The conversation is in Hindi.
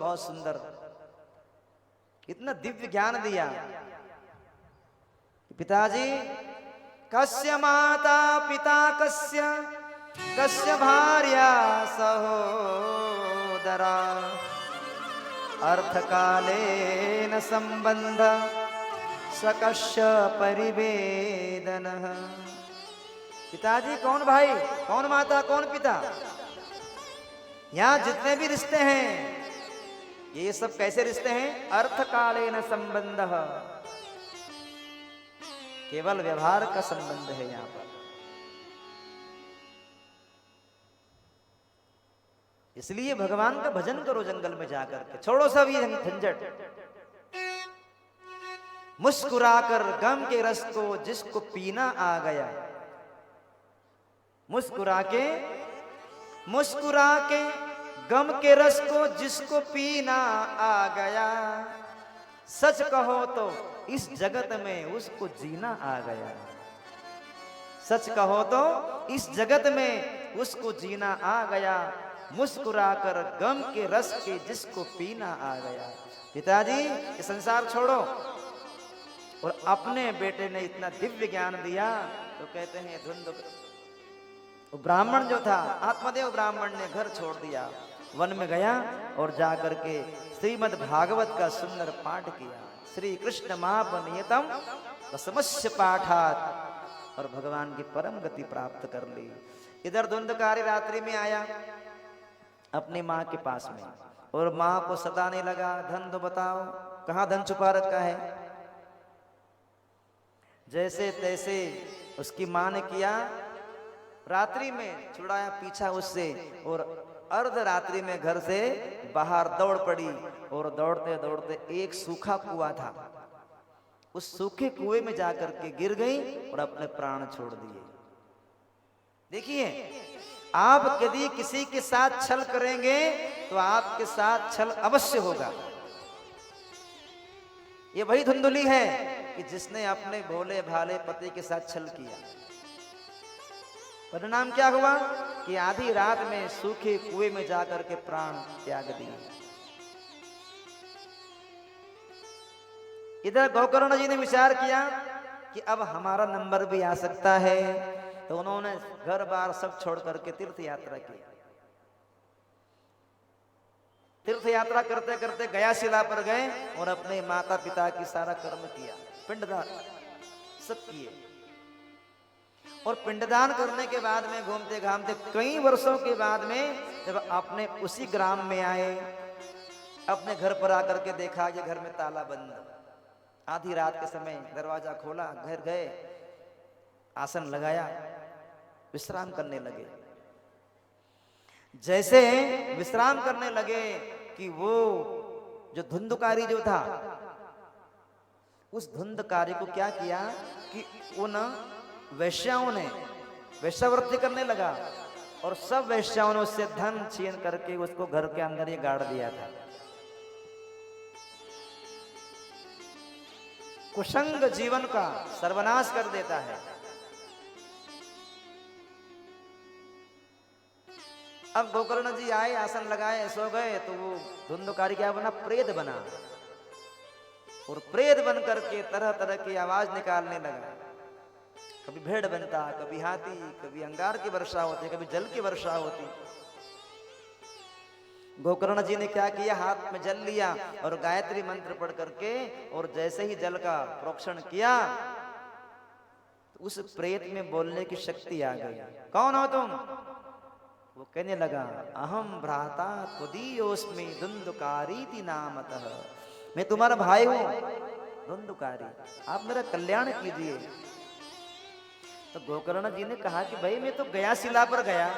बहुत सुंदर, इतना दिव्य ज्ञान दिया। पिताजी, कस्य माता पिता कस्य, कस्य भार्या सहोदरा, अर्थ काले न संबंध सकस्य परिवेदन। पिताजी कौन भाई, कौन माता, कौन पिता, यहाँ जितने भी रिश्ते हैं ये सब कैसे रिश्ते हैं? अर्थ काले न संबंध, केवल व्यवहार का संबंध है यहाँ पर। इसलिए भगवान का भजन करो जंगल में जाकर के, छोड़ो सब ये झंझट। मुस्कुराकर गम के रस को जिसको पीना आ गया, मुस्कुरा के गम के रस को जिसको पीना आ गया, सच कहो तो इस जगत में उसको जीना आ गया। सच कहो तो इस जगत में उसको जीना आ गया, मुस्कुराकर गम के रस के जिसको पीना आ गया। पिताजी ये संसार छोड़ो, और अपने बेटे ने इतना दिव्य ज्ञान दिया तो कहते हैं धुंध। ब्राह्मण जो था, आत्मदेव ब्राह्मण ने घर छोड़ दिया, वन में गया और जाकर के श्रीमद् भागवत का सुंदर पाठ किया। श्री कृष्ण महापनियतम रसमस्य पाठात, और भगवान की परम गति प्राप्त कर ली। इधर धुंधकारी रात्रि में आया अपनी माँ के पास में, और माँ को सताने लगा, धन तो बताओ, कहाँ धन छुपा रखा है। जैसे तैसे उसकी माँ ने किया, रात्रि में छुड़ाया पीछा उससे, और अर्ध रात्रि में घर से बाहर दौड़ पड़ी, और दौड़ते दौड़ते एक सूखा कुआं था, उस सूखे कुएं में जाकर के गिर गई और अपने प्राण छोड़ दिए। देखिए, आप यदि किसी के साथ छल करेंगे तो आपके साथ छल अवश्य होगा। ये वही धुंधुली है कि जिसने अपने भोले भाले पति के साथ छल किया। परिणाम क्या हुआ कि आधी रात में सूखे कुएं में जाकर के प्राण त्याग दिए। इधर गोकर्ण जी ने विचार किया कि अब हमारा नंबर भी आ सकता है, तो उन्होंने घर बार सब छोड़ करके तीर्थ यात्रा की। तीर्थ यात्रा करते करते गया शिला पर गए और अपने माता पिता की सारा कर्म किया, पिंडदान सब किए। और पिंडदान करने के बाद में घूमते घामते कई वर्षों के बाद में जब अपने उसी ग्राम में आए, अपने घर पर आकर के देखा कि घर में ताला बंद। आधी रात के समय दरवाजा खोला, घर गए, आसन लगाया, विश्राम करने लगे। जैसे विश्राम करने लगे कि वो जो धुंधकारी जो था, उस धुंधकारी को क्या किया कि उन वैश्याओं ने वैश्यावृत्ति करने लगा, और सब वैश्याओं ने उससे धन छीन करके उसको घर के अंदर ही गाड़ दिया था। कुसंग जीवन का सर्वनाश कर देता है। अब गोकर्ण जी आए, आसन लगाए, सो गए, तो वो धुंधकारी क्या बना? प्रेत बना, और प्रेत बन करके तरह तरह की आवाज निकालने लगा। कभी भेड़ बनता, कभी हाथी, कभी अंगार की वर्षा होती, कभी जल की वर्षा होती। गोकर्ण जी ने क्या किया? हाथ में जल लिया और गायत्री मंत्र पढ़ करके, और जैसे ही जल का प्रोक्षण किया तो उस प्रेत में बोलने की शक्ति आ गई। कौन हो तुम? वो कहने लगा, अहम भ्राता त्वदीयोस्मि धुंधुकारीति नामतः, मैं तुम्हारा भाई हूं धुंधुकारी, आप मेरा कल्याण कीजिए। तो गोकर्ण जी ने कहा कि भाई मैं तो गया शिला पर गया,